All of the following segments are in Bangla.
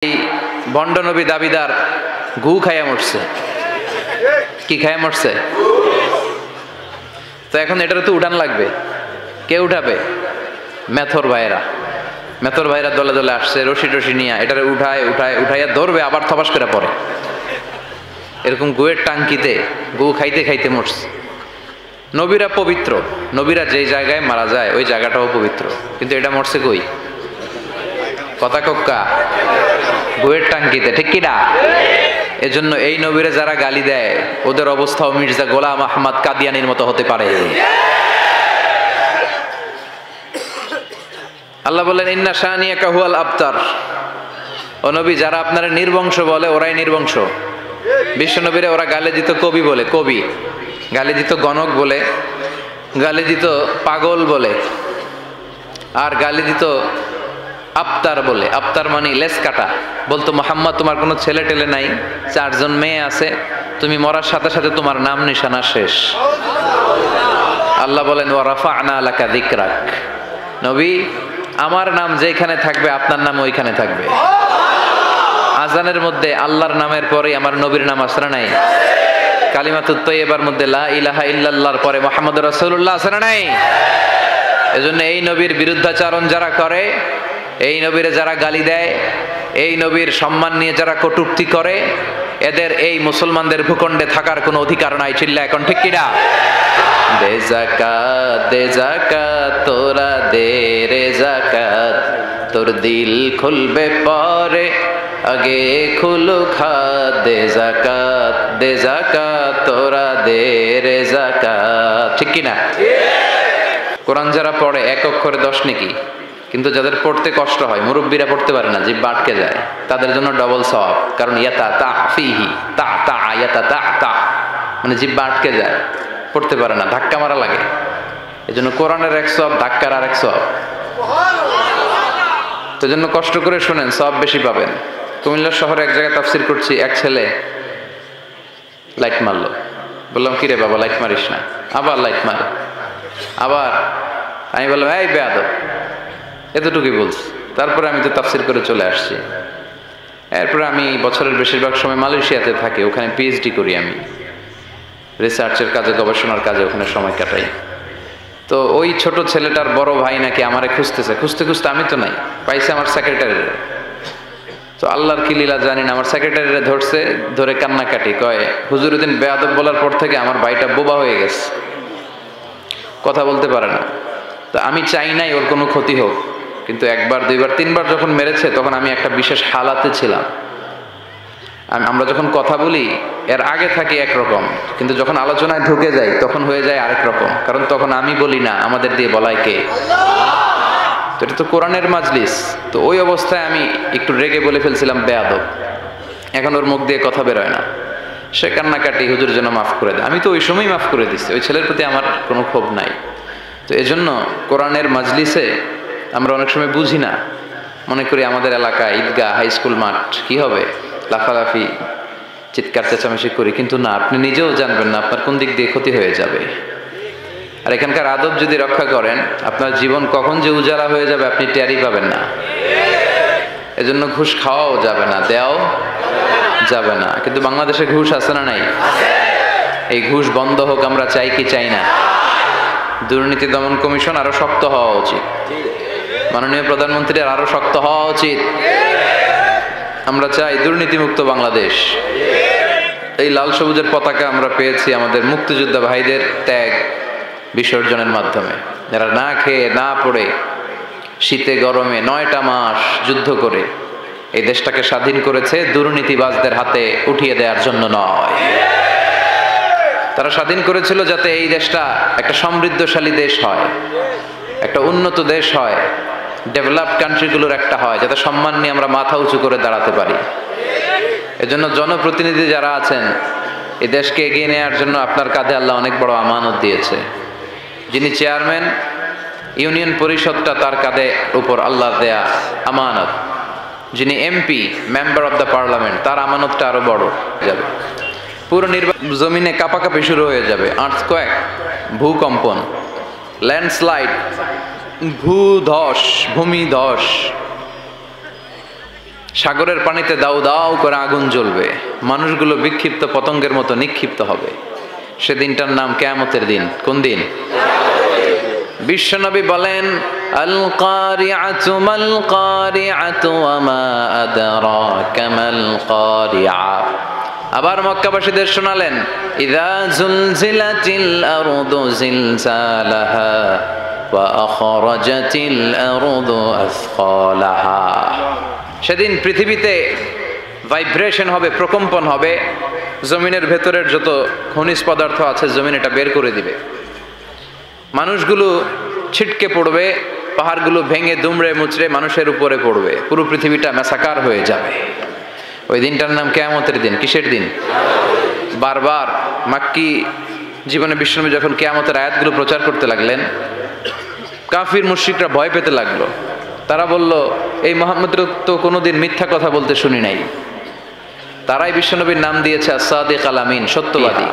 এই ভণ্ড নবী দাবিদার গু খাইয়া মরছে। কি খাইয়া মরছে? তো এখন এটার তো উঠান লাগবে। কে উঠাবে? মেথর ভাইরা দলে দলে আসছে, রশি টসি নিয়ে এটারে উঠাইয়া ধরবে, আবার থপাস করে পড়ে। এরকম গুয়ের টাঙ্কিতে গু খাইতে খাইতে মরছে। নবীরা পবিত্র, নবীরা যেই জায়গায় মারা যায় ওই জায়গাটাও পবিত্র, কিন্তু এটা মরছে কই? কথা কক্কা গুয়ের টাঙ্কিতে, ঠিক কিনা? এজন্য এই নবীরে যারা গালি দেয় ওদের অবস্থাও মির্জা গোলাম আহমদ কাদিয়ানির মতো হতে পারে। আল্লাহ বলেন ইন্না শানিয়াকা হুয়াল আবতার। ও নবী, যারা আপনারা নির্বংশ বলে ওরাই নির্বংশ। বিশ্ব নবীরে ওরা গালি দিত কবি বলে, কবি গালি দিত, গণক বলে গালি দিত, পাগল বলে, আর গালি দিত আবতার বলে। আবতার মানে লেস কাটা। বলতো মোহাম্মদ তোমার কোনো ছেলে টেলে নাই, 4 জন মেয়ে আছে, তুমি মরার সাথে সাথে তোমার নাম নিশানা শেষ। আল্লাহ বলেন ওয়া রাফা'না লাকা যিকরাক। নবী, আমার নাম যেখানে থাকবে আপনার নাম ওইখানে থাকবে। আজানের মধ্যে আল্লাহর নামের পরে আমার নবীর নাম আছে না নাই? কালিমাতুত তাইয়্যিবার মধ্যে লা ইলাহা ইল্লাল্লাহর পরে মুহাম্মদুর রাসূলুল্লাহ আছে না নাই? এজন্য এই নবীর বিরুদ্ধাচরণ যারা করে, এই নবীরে যারা গালি দেয়, এই নবীর সম্মান নিয়ে যারা কটূক্তি করে, এদের এই মুসলমানদের ভূখণ্ডে থাকার কোনো অধিকার নাই। চিল্লা এখন ঠিক কিনা? দে যাকাত তোরা দে রে যাকাত, তোর দিল খুলবে পরে আগে খুলু খাত। দে যাকাত তোরা দে রে যাকাত, ঠিক কিনা? কোরআন যারা পড়ে 1 অক্ষরে 10 নেকি, কিন্তু যাদের পড়তে কষ্ট হয়, মুরব্বীরা পড়তে পারে না, জিহ্বা আটকে যায়, তাদের জন্য ডবল সওয়াব। কারণ ইয়াতা তা ফিহি তা তা ইয়াতা তা তা, মানে জিহ্বা আটকে যায়, পড়তে পারে না, ধাক্কা মারা লাগে। এজন্য কোরআনের 1 সওয়াব, ধাক্কার আর 1 সওয়াব। তো জন্য কষ্ট করে শুনেন, সওয়াব বেশি পাবেন। কুমিল্লা শহরে এক জায়গায় তাফসির করছি, এক ছেলে লাইট মারলো। বললাম কি রে বাবা, লাইট মারিস না। আবার লাইট মারে। আবার আমি বললাম এই বেয়াদব, এতটুকুই বলছি। তারপরে আমি তো তাফসির করে চলে আসছি। এরপরে আমি বছরের বেশিরভাগ সময় মালয়েশিয়াতে থাকি, ওখানে পিএইচডি করি, আমি রিসার্চের কাজে, গবেষণার কাজে ওখানে সময় কাটাই। তো ওই ছোট ছেলেটার বড় ভাই নাকি আমারে খুঁজতেছে, খুঁজতে খুঁজতে আমি তো নাই, পাইছে আমার সেক্রেটারিরে। তো আল্লাহর কি লীলা জানি না, আমার সেক্রেটারিরে ধরছে, ধরে কান্নাকাটি, কয় হুজুরউদ্দিন বেয়াদব বলার পর থেকে আমার ভাইটা বোবা হয়ে গেছে, কথা বলতে পারে না। তো আমি চাই নাই ওর কোনো ক্ষতি হোক, কিন্তু 1 বার 2 বার 3 বার যখন মেরেছে তখন আমি একটা বিশেষ হালাতে ছিলাম। আমরা যখন কথা বলি এর আগে থাকি একরকম, কিন্তু যখন আলোচনায় ঢুকে যাই তখন হয়ে যায় আরেক রকম, কারণ তখন আমি বলি না, আমাদের দিয়ে বলায় কে? তো এটা তো কোরআনের মাজলিস। তো ওই অবস্থায় আমি একটু রেগে বলে ফেলছিলাম বেয়াদব। এখন ওর মুখ দিয়ে কথা বেরোয় না, সে কান্নাকাটি, হুজুর যেন মাফ করে দেয়। আমি তো ওই সময় মাফ করে দিচ্ছি, ওই ছেলের প্রতি আমার কোনো ক্ষোভ নাই। তো এজন্য কোরআনের মাজলিসে আমরা অনেক সময় বুঝি না, মনে করি আমাদের এলাকায় ঈদগাহ, হাই স্কুল মাঠ, কি হবে, লাফালাফি, চিৎকার চেঁচামেচি করি, কিন্তু না, আপনি নিজেও জানবেন না আপনার কোন দিক দিয়ে ক্ষতি হয়ে যাবে। আর এখানকার আদব যদি রক্ষা করেন, আপনার জীবন কখন যে উজালা হয়ে যাবে আপনি টেরই পাবেন না। এজন্য ঘুষ খাওয়াও যাবে না, দেওয়াও যাবে না। কিন্তু বাংলাদেশে ঘুষ আছে না নাই? এই ঘুষ বন্ধ হোক আমরা চাই কি চাই না? দুর্নীতি দমন কমিশন আরো শক্ত হওয়া উচিত, মাননীয় প্রধানমন্ত্রীর আরো শক্ত হওয়া উচিত। আমরা চাই দুর্নীতিমুক্ত বাংলাদেশ। এই লাল সবুজের পতাকা আমরা পেয়েছি আমাদের মুক্তিযোদ্ধা ভাইদের ত্যাগ বিসর্জনের মাধ্যমে, যারা না খেয়ে না পড়ে শীতে গরমে 9টা মাস যুদ্ধ করে এই দেশটাকে স্বাধীন করেছে, দুর্নীতিবাজদের হাতে উঠিয়ে দেওয়ার জন্য নয়। তারা স্বাধীন করেছিল যাতে এই দেশটা একটা সমৃদ্ধশালী দেশ হয়, একটা উন্নত দেশ হয়, ডেভেলপড কান্ট্রিগুলোর একটা হয়, যাতে সম্মান নিয়ে আমরা মাথা উঁচু করে দাঁড়াতে পারি। এজন্য জনপ্রতিনিধি যারা আছেন, এই দেশকে এগিয়ে নেওয়ার জন্য আপনার কাঁধে আল্লাহ অনেক বড় আমানত দিয়েছে। যিনি চেয়ারম্যান, ইউনিয়ন পরিষদটা তার কাঁধে উপর আল্লাহর দেয়া আমানত। যিনি MP, member of the parliament, তার আমানতটা আরো বড় যাবে। পুরো জমিনে কাঁপাকাঁপি শুরু হয়ে যাবে, আর্থকোয়েক, ভূকম্পন, ল্যান্ডস্লাইড, ভূমিধস, সাগরের পানিতে দাউ দাউ করে আগুন জ্বলবে, মানুষগুলো বিক্ষিপ্ত পতঙ্গের মতো নিক্ষিপ্ত হবে। সেদিনটার নাম কিয়ামতের দিন। কোন দিন? বিশ্বনবী বলেন, আল কারিআতু মাল কারিআতু ওয়া মা আদরাকা মাল কারিআ। আবার মক্কাবাসীদের শোনালেন, ইযা জুলজিলাতিল আরদু জিলজালাহা ওয়া আখরাজাতিল আরদু আসকালাহা। সেদিন পৃথিবীতে ভাইব্রেশন হবে, প্রকম্পন হবে, জমিনের ভেতরের যত খনিজ পদার্থ আছে জমিন এটা বের করে দিবে। মানুষগুলো ছিটকে পড়বে, পাহাড়গুলো ভেঙে দুমড়ে মুচড়ে মানুষের উপরে পড়বে, পুরো পৃথিবীটা ম্যাসাকার হয়ে যাবে। ওই দিনটার নাম কিয়ামতের দিন। কিসের দিন? বারবার মাক্কি জীবনে বিশ্বনবী যখন কিয়ামতের আয়াতগুলো প্রচার করতে লাগলেন, কাফির মুশরিকরা ভয় পেতে লাগলো। তারা বলল, এই মুহাম্মদের তো কোনোদিন মিথ্যা কথা বলতে শুনি নাই। তারাই বিশ্বনবীর নাম দিয়েছে আস-সাদিক আল আমিন, সত্যবাদী।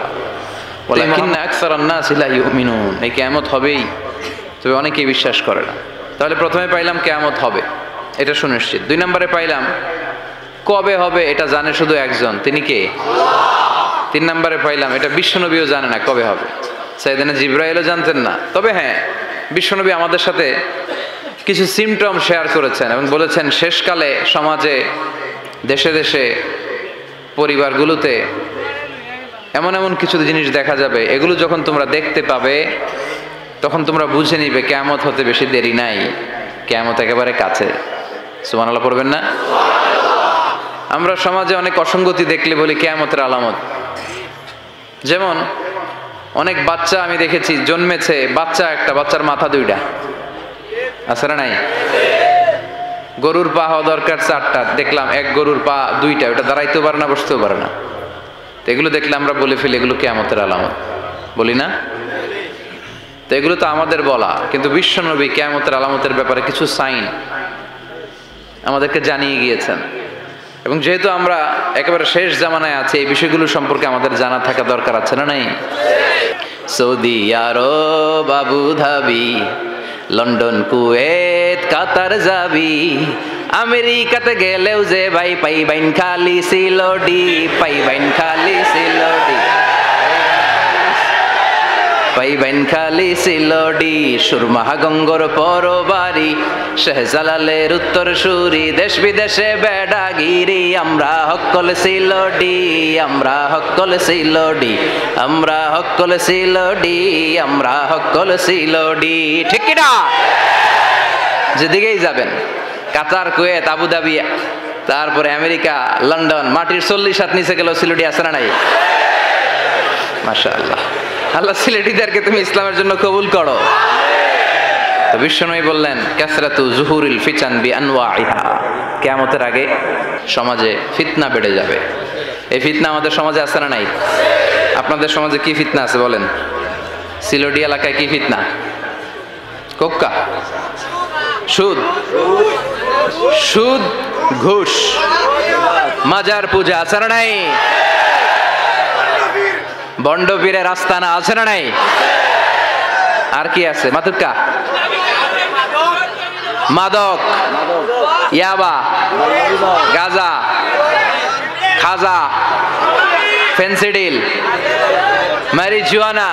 ওয়ালাকিন্না আকসারান নাসি লা ইউমিনুন। এই কিয়ামত হবেই, তবে অনেকেই বিশ্বাস করে না। তাহলে প্রথমে পাইলাম কিয়ামত হবে, এটা সুনিশ্চিত। 2 নম্বরে পাইলাম কবে হবে এটা জানে শুধু একজন, তিনি কে? 3 নম্বরে পাইলাম এটা বিশ্বনবীও জানে না কবে হবে। সাইয়েদনা জিবরাইলও জানতেন না। তবে হ্যাঁ, বিশ্বনবী আমাদের সাথে কিছু সিমটম শেয়ার করেছেন এবং বলেছেন শেষকালে সমাজে, দেশে দেশে, পরিবারগুলোতে এমন এমন কিছু জিনিস দেখা যাবে, এগুলো যখন তোমরা দেখতে পাবে তখন তোমরা বুঝে নিবে কিয়ামত হতে বেশি দেরি নাই, কিয়ামত একেবারে কাছে। সুবহানাল্লাহ পড়বেন না? আমরা সমাজে অনেক অসঙ্গতি দেখলে বলি কিয়ামতের আলামত। যেমন অনেক বাচ্চা আমি দেখেছি জন্মেছে, বাচ্চা একটা, বাচ্চার মাথা 2টা, আছে না নাই? গরুর পা হওয়া দরকার 4টা, দেখলাম এক গরুর পা 2টা, ওটা দাঁড়াইতেও পারে না, বসতেও পারে না। তো এগুলো দেখলে আমরা বলে ফেলি এগুলো কিয়ামতের আলামত, বলি না? তো এগুলো তো আমাদের বলা, কিন্তু বিশ্বনবী কিয়ামতের আলামতের ব্যাপারে কিছু সাইন আমাদেরকে জানিয়ে গিয়েছেন। এবং যেহেতু আমরা একেবারে শেষ জামানায় আছি, এই বিষয়গুলো সম্পর্কে আমাদের জানা থাকা দরকার আছে না নাই? সৌদি আরব, আবু ধাবি, লন্ডন, কুয়েত, কাতার যাবি, আমেরিকাতে গেলেও যে ভাই পাইবাইন খালি সিলোডি, পাইবাইন খালি সিলোডি, পাইবাইন খালি সিলোডি। সুরমাহা গঙ্গর পরবারি, শাহজালালের উত্তর সুরি, দেশ বিদেশে বেডাগিরি, আমরা হক্কল সিলোডি, আমরা হক্কল সিলোডি, আমরা হক্কল সিলোডি, আমরা হক্কল সিলোডি। ঠিক কি না? যেদিকেই যাবেন, কাতার, কুয়েত, আবুধাবি, তারপরে আমেরিকা, লন্ডন, মাটির 40 হাত নিচে গেল সিলোডি আছে না নাই? মাশাআল্লাহ। আল্লাহ সিলেটিদেরকে তুমি ইসলামের জন্য কবুল করো। তো বিশ্বনবী বললেন, কাসরাতু যুহুরিল ফিতান বিআনওয়াইহা। কিয়ামতের আগে সমাজে ফিতনা বেড়ে যাবে। এই ফিতনা আমাদের সমাজে আছে না নাই? আপনাদের সমাজে কি ফিতনা আছে বলেন? সিলোডি এলাকায় কি ফিতনা? কোক্কা, সুদ, সুদ, ঘুষ, মাজার পূজা আছে না নাই? বন্ড পীরের আস্তানা আছে না নাই? আর কি আছে? মাতুক্কা, মাদক, ইয়াবা, গাজা, খাজা, ফেন্সিডিল, ম্যারিজুয়ানা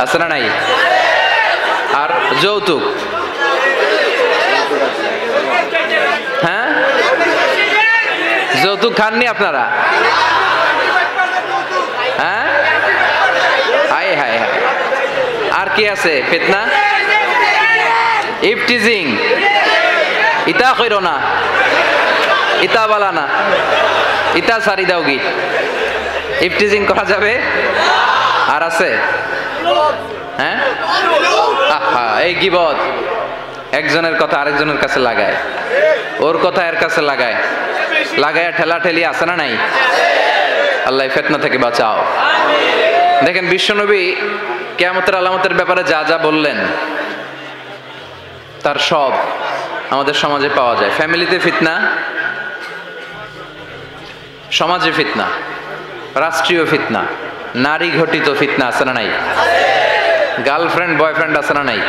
আছে না নাই? আর যৌতুক, হ্যাঁ? যৌতুক খাননি আপনারা? হ্যাঁ? হায় হায় হায়। আর কি আছে ফিতনা? ইফটিজিং, ইতা কইরো না, ইতা বালা না, ইতা সারি দাও কি? ইফটিজিং করা যাবে? আর আছে? হ্যাঁ? আহা, এই গীবত, একজনের কথা আরেকজনের কাছে লাগায়, ওর কথা এর কাছে লাগায়, লাগায় ঠেলা ঠেলি আছে না নাই? আল্লাহ ফিতনা থেকে বাঁচাও। দেখেন বিশ্বনবী কিয়ামতের আলামতের ব্যাপারে যা যা বললেন তার সব আমাদের সমাজে পাওয়া যায়। ফ্যামিলিতে ফিতনা, সমাজে ফিতনা, রাষ্ট্রীয় ফিতনা, নারী ঘটিত ফিতনা আছে না নাই? গার্লফ্রেন্ড বয়ফ্রেন্ড আছে না নাই?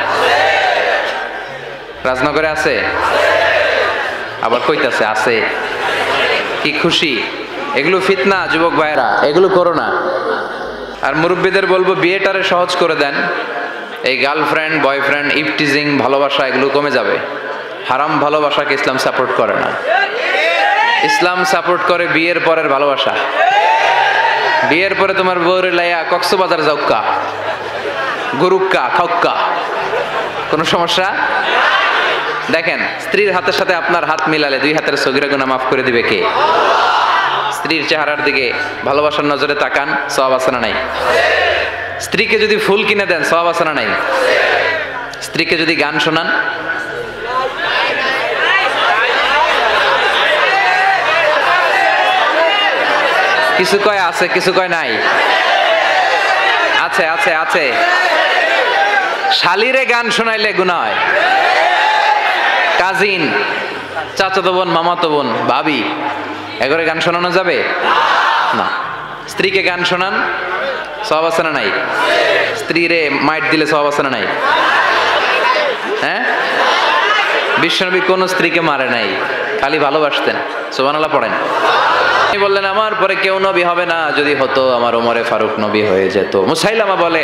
রাজনগরে আছে? আবার কইতাছে আছে। কি খুশি! এগুলো ফিতনা যুবক ভাইরা, এগুলো করো না। আর মুরব্বীদের বলবো বিয়েটারে সহজ করে দেন। এই গার্লফ্রেন্ড বয়ফ্রেন্ড ইফটিজিং ভালোবাসা এগুলো কমে যাবে। হারাম ভালোবাসাকে ইসলাম সাপোর্ট করে না। ইসলাম সাপোর্ট করে বিয়ের পরের ভালোবাসা। বিয়ের পরে তোমার বউরে লাইয়া কক্সবাজার যাওকা, গরুক্কা খাউক্কা, কোনো সমস্যা? দেখেন, স্ত্রীর হাতের সাথে আপনার হাত মিলালে 2 হাতের সগীরা গুনাহ মাফ করে দিবে কে? স্ত্রীর চেহারার দিকে ভালোবাসার নজরে তাকান, সওয়াব আছে না নাই? স্ত্রীকে যদি ফুল কিনে দেন, সওয়াব আছে না নাই? স্ত্রীকে যদি গান শোনান, কিছু কয় আছে, কিছু কয় নাই। আছে আছে আছে। শালিরে গান শোনাইলে গুনাহ হয়। কাজিন, চাচাতো বোন, মামাতো বোন, ভাবি, এগরে গান শোনানো যাবে না। স্ত্রীকে গান শোনান, সওয়াব আছে না নাই? স্ত্রীরে মাইট দিলে সওয়াব আছে না নাই? হ্যাঁ, বিশ্বনবী কোন স্ত্রীকে মারে নাই, খালি ভালোবাসতেন। সুবহানাল্লাহ পড়েন। তিনি বললেন আমার পরে কেউ নবী হবে না, যদি হতো আমার ওমরে ফারুক নবী হয়ে যেত। মুসাইলামা বলে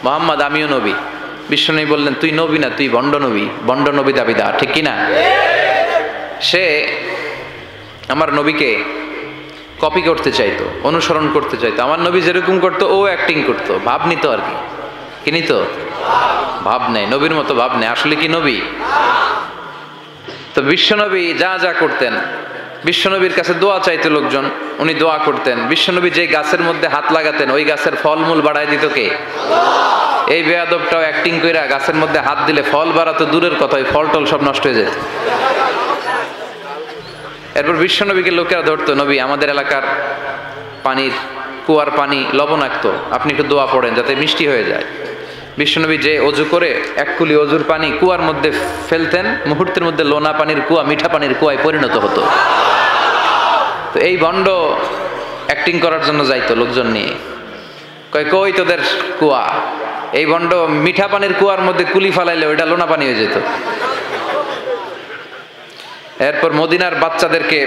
মুহাম্মদ আমিও নবী। বিশ্বনবী বললেন তুই নবী না, তুই ভণ্ড নবী, ভণ্ড নবী দাবিদার, ঠিক কিনা? সে আমার নবীকে কপি করতে চাইতো, অনুসরণ করতে চাইতো। আমার নবী যেরকম করতো ও অ্যাক্টিং করতো, ভাব নিত আর কি। কি নিত? ভাব নেই, নবীর মতো ভাব নেই। আসলে কি নবী? তো বিশ্বনবী যা যা করতেন, বিশ্বনবীর কাছে দোয়া চাইতো লোকজন, উনি দোয়া করতেন। বিশ্বনবী যে গাছের মধ্যে হাত লাগাতেন ওই গাছের ফলমূল বাড়ায় দিত কে? এই বেয়াদবটাও অ্যাক্টিং কইরা গাছের মধ্যে হাত দিলে ফল বাড়াতো দূরের কথা, ওই ফল টল সব নষ্ট হয়ে যেত। এরপর বিশ্বনবীকে লোকেরা ধরতো, নবী আমাদের এলাকার পানির কুয়ার পানি লবণাক্ত, আপনি একটু দোয়া পড়েন যাতে মিষ্টি হয়ে যায়। বিশ্বনবী যে অজু করে 1 কুলি অজুর পানি কুয়ার মধ্যে ফেলতেন, মুহূর্তের মধ্যে লোনা পানির কুয়া মিঠা পানির কুয়ায় পরিণত হতো। তো এই ভণ্ড অ্যাক্টিং করার জন্য যাইতো লোকজন নিয়ে, কই তোদের কুয়া? এই ভণ্ড মিঠা পানির কুয়ার মধ্যে কুলি ফালাইলে ওইটা লোনা পানি হয়ে যেত। এরপর মদিনার বাচ্চাদেরকে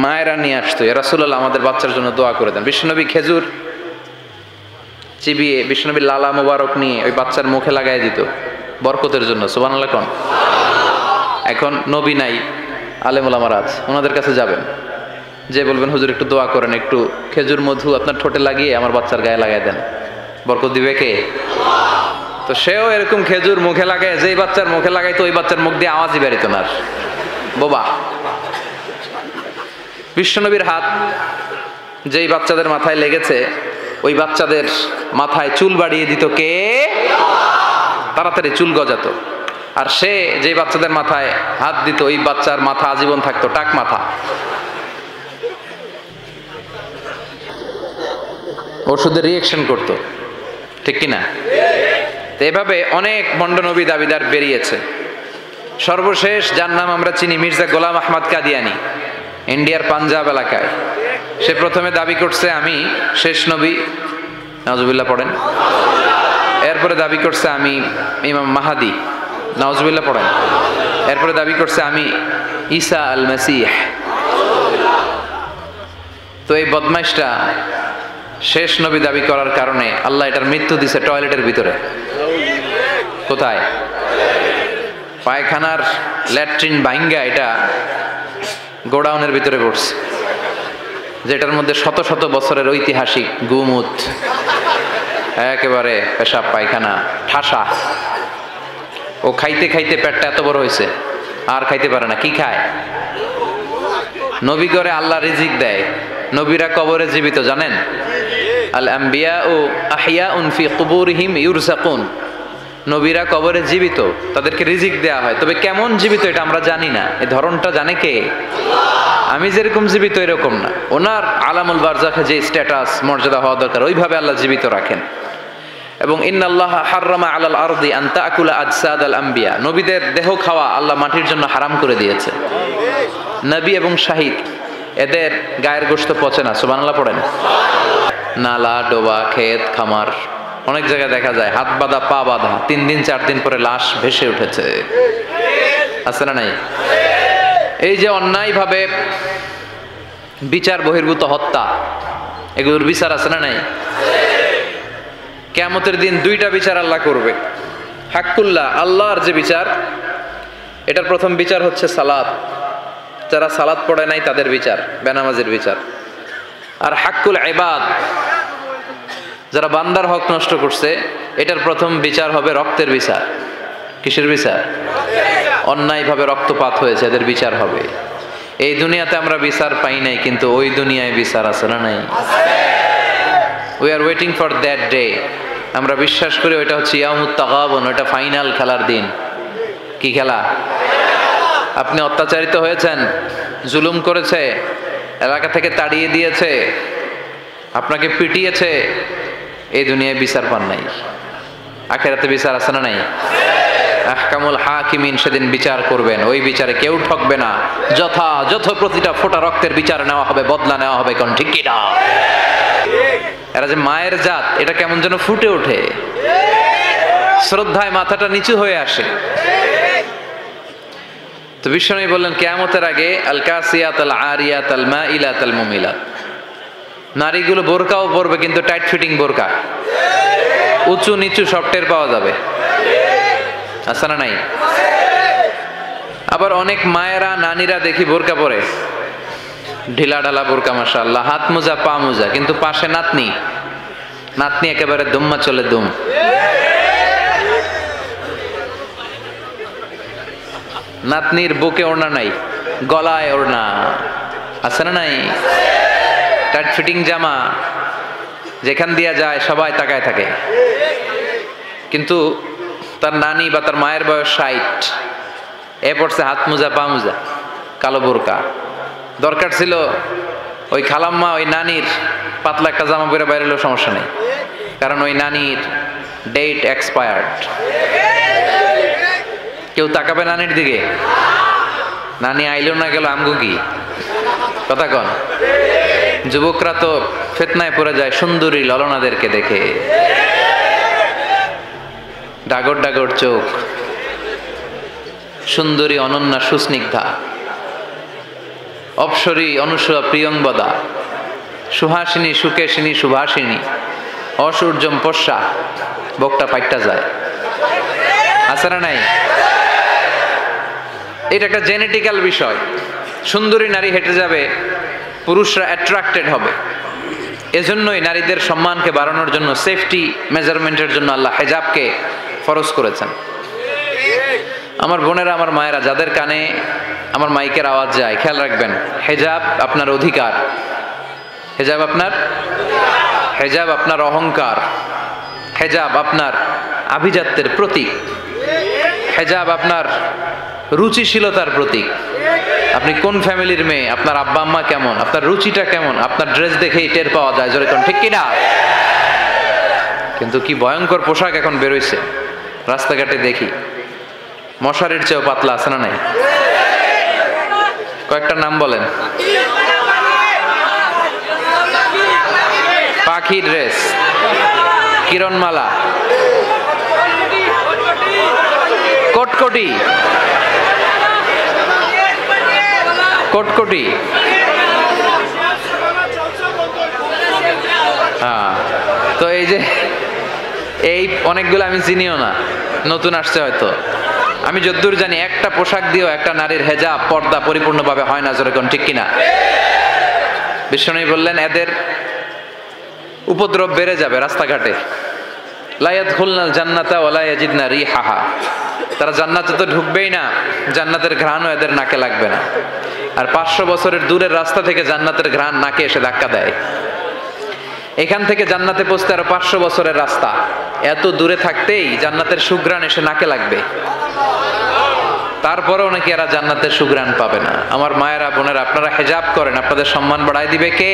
মায়েরা নিয়ে আসতো, ইয়া রাসূলুল্লাহ আমাদের বাচ্চার জন্য দোয়া করে দেন। বিশ্বনবী খেজুর চিবিয়ে বিশ্বনবীর লালা মোবারক নিয়ে ওই বাচ্চার মুখে লাগাই দিত বরকতের জন্য। সুবহানাল্লাহ কোন? এখন নবী নাই, আলেম ওলামারা আছে, ওনাদের কাছে যাবেন, যে বলবেন হুজুর একটু দোয়া করেন, একটু খেজুর মধু আপনার ঠোঁটে লাগিয়ে আমার বাচ্চার গায়ে লাগাই দেন, বরকত দিবে কে? তো সেও এরকম খেজুর মুখে লাগায়, যেই বাচ্চার মুখে লাগাইতো ওই বাচ্চার মুখ দিয়ে আওয়াজই বেরিত না। বোবা। বিশ্বনবীর হাত যেই বাচ্চাদের মাথায় লেগেছে ওই বাচ্চাদের মাথায় চুল বাড়িয়ে দিত কে? তাড়াতাড়ি চুল গজাতো। আর সে যে বাচ্চাদের মাথায় হাত দিত ওই বাচ্চার মাথা আজীবন থাকতো টাক মাথা। ওষুধের রিয়েকশন করতো, ঠিক কিনা? তো এভাবে অনেক ভণ্ড নবী দাবিদার বেরিয়েছে। সর্বশেষ যার নাম আমরা চিনি মির্জা গোলাম আহমদ কাদিয়ানি, ইন্ডিয়ার পাঞ্জাব এলাকায়। সে প্রথমে দাবি করছে আমি শেষ নবী, নাউজুবিল্লাহ পড়েন। এরপরে দাবি করছে আমি ইমাম মাহাদি, নাউজুবিল্লাহ পড়েন। এরপরে দাবি করছে আমি ঈসা আল মাসিহ। তো এই বদমাইশটা শেষ নবী দাবি করার কারণে আল্লাহ এটার মৃত্যু দিছে টয়লেটের ভিতরে। কোথায়? পায়খানার ল্যাট্রিন ভাঙ্গা এটা গোডাউনের ভিতরে পড়ছে, যেটার মধ্যে শত শত বছরের ঐতিহাসিক গুমুত, একেবারে পেশাব পায়খানা ঠাসা। ও খাইতে খাইতে পেটটা এত বড় হয়েছে আর খাইতে পারে না। কি খায়? নবী করে আল্লাহ রিজিক দেয়। নবীরা কবরে জীবিত, জানেন? আল আম্বিয়া ও আহিয়াউন ফি কুবুরিহিম ইউরযাকুন। নবীরা কবরে জীবিত, তাদেরকে রিজিক দেয়া হয়। তবে কেমন জীবিত এটা আমরা জানি না, এই ধরনটা জানে কে? আমি যেরকম জীবিত এরকম না, ওনার আলামুল বারজাখে যে স্ট্যাটাস মর্যাদা হওয়া দরকার ওইভাবে আল্লাহ জীবিত রাখেন। এবং ইন্নাল্লাহ হাররামা আলাল আরদি আন তাকুলা আজসাদ আল আম্বিয়া, নবীদের দেহ খাওয়া আল্লাহ মাটির জন্য হারাম করে দিয়েছে। নবী এবং শাহিদ এদের গায়ের গোশত পচে না। সুবহানাল্লাহ পড়েন। নালা ডোবা ক্ষেত খামার অনেক জায়গায় দেখা যায় হাত বাঁধা পা বাঁধা, 3 দিন 4 দিন পরে লাশ ভেসে উঠেছে, আছে না নাই? এই যে অন্যায়ভাবে বিচার বহির্ভূত হত্যা, এগুলোর বিচার আছে না নাই? কিয়ামতের দিন দুইটা বিচার আল্লাহ করবে। হাক্কুল্লাহ, আল্লাহর যে বিচার, এটার প্রথম বিচার হচ্ছে সালাত। যারা সালাত পড়ে নাই তাদের বিচার, বেনামাজের বিচার। আর হাক্কুল ইবাদ, যারা বান্দার হক নষ্ট করছে, এটার প্রথম বিচার হবে রক্তের বিচার। কিসের বিচার? অন্যায়ভাবে রক্তপাত হয়েছে, এদের বিচার হবে। এই দুনিয়াতে আমরা বিচার পাই নাই, কিন্তু ওই দুনিয়ায় বিচার আছে না নাই? We are waiting for that day. আমরা বিশ্বাস করি ওইটা হচ্ছে ইয়াউমুত তাগাবুন, ওইটা ফাইনাল খেলার দিন। কি খেলা? আপনি অত্যাচারিত হয়েছেন, জুলুম করেছে, এলাকা থেকে তাড়িয়ে দিয়েছে, আপনাকে পিটিয়েছে, এই দুনিয়ায় বিচার পান নাই। আখিরাতে বিচার আছে না নাই? আহকামুল হাকিমিন সেদিন বিচার করবেন, ওই বিচারে কেউ ঠকবে না। যথাযথ প্রতিটা ফোঁটা রক্তের বিচার নেওয়া হবে, বদলা নেওয়া হবে। কোন ঠিক কিনা? এরা যে মায়ের জাত, এটা কেমন যেন ফুটে ওঠে, শ্রদ্ধায় মাথাটা নিচু হয়ে আসে। তো বিশ্বনবী বললেন কিয়ামতের আগে আল কাসিয়াত আল আরিয়াত আল মাইলাত আল মুমিলাত, নারীগুলো বোরকাও পরবে, কিন্তু টাইট ফিটিং বোরকা, উঁচু নিচু সব টের পাওয়া যাবে। আছে না নাই? আবার অনেক মায়েরা নানীরা দেখি বোরকা পরে, ঢিলা ঢালা বোরকা, মাশাআল্লাহ, হাত মোজা পা মোজা, কিন্তু পাশে নাতনি, নাতনি একেবারে দুম্মা চলে দুম। নাতনির বুকে ওড়না নাই, গলায় ওড়না। আছে না নাই? টাইট ফিটিং জামা, যেখান দিয়া যায় সবাই তাকায় থাকে। কিন্তু তার নানি বা তার মায়ের বয়স 60, এ পড়ছে হাত মোজা পা মোজা, কালো বোরকা। দরকার ছিল ওই খালাম্মা ওই নানির পাতলা একটা জামা পরে বাইরে এলেও সমস্যা নেই, কারণ ওই নানির ডেট এক্সপায়ার্ড। কেউ তাকাবে নানির দিকে? নানি আইলো না গেল আমগো কি কথা কন? যুবকরা তো ফিতনায় পড়ে যায় সুন্দরী ললনাদেরকে দেখে, ডাগর ডাগর চোখ, সুন্দরী অনন্যা সুস্নিগ্ধা, অপসরী অনুসূয়া প্রিয়ংবদা, সুহাসিনী সুকেশিনী সুভাষিনী, অসূর্যম পশ্চা, বকটা পাইটটা যায়। আছে না নাই? এটা একটা জেনেটিক্যাল বিষয়। সুন্দরী নারী হেঁটে যাবে, পুরুষরা অ্যাট্রাক্টেড হবে। এজন্যই নারীদের সম্মানকে বাড়ানোর জন্য, সেফটি মেজারমেন্টের জন্য আল্লাহ হেজাবকে ফরজ করেছেন। আমার বোনেরা, আমার মায়েরা, যাদের কানে আমার মাইকের আওয়াজ যায়, খেয়াল রাখবেন, হেজাব আপনার অধিকার, হেজাব আপনার, হেজাব আপনার অহংকার, হেজাব আপনার আভিজাত্যের প্রতীক, হেজাব আপনার রুচিশীলতার প্রতীক। আপনি কোন ফ্যামিলির মেয়ে, আপনার আব্বা আম্মা কেমন, আপনার রুচিটা কেমন, আপনার ড্রেস দেখেই টের পাওয়া যায়। জোরে কোন ঠিক কিনা? কিন্তু কি ভয়ঙ্কর পোশাক এখন বেরোইছে, রাস্তাঘাটে দেখি, মশারির চেয়েও পাতলা। আছে না নাই? কয়েকটা নাম বলেন। পাখি ড্রেস, কিরণমালা, কটকটি, কটকটি, হ্যাঁ। তো এই যে এই অনেকগুলো আমি চিনিও না, নতুন আসছে হয়তো। আমি যদ্দূর জানি একটা পোশাক দিয়েও একটা নারীর হেজাব পর্দা পরিপূর্ণভাবে হয় না। যেরকম ঠিক কিনা? বিশ্বনবী বললেন এদের উপদ্রব বেড়ে যাবে রাস্তাঘাটে। লা ইয়াদখুলনাল জান্নাতা ওয়া লা ইয়াজিদনা রিহাহা, তারা জান্নাতে তো ঢুকবেই না, জান্নাতের ঘ্রাণও এদের নাকে লাগবে না। আর 500 বছরের দূরের রাস্তা থেকে জান্নাতের ঘ্রাণ নাকে এসে ধাক্কা দেয়। এখান থেকে জান্নাতে পৌঁছতে আরো 500 বছরের রাস্তা, এত দূরে থাকতেই জান্নাতের সুঘ্রাণ এসে নাকে লাগবে। তারপরেও নাকি এরা জান্নাতের সুঘ্রাণ পাবে না। আমার মায়েরা বোনেরা, আপনারা হেজাব করেন, আপনাদের সম্মান বাড়ায় দিবে কে?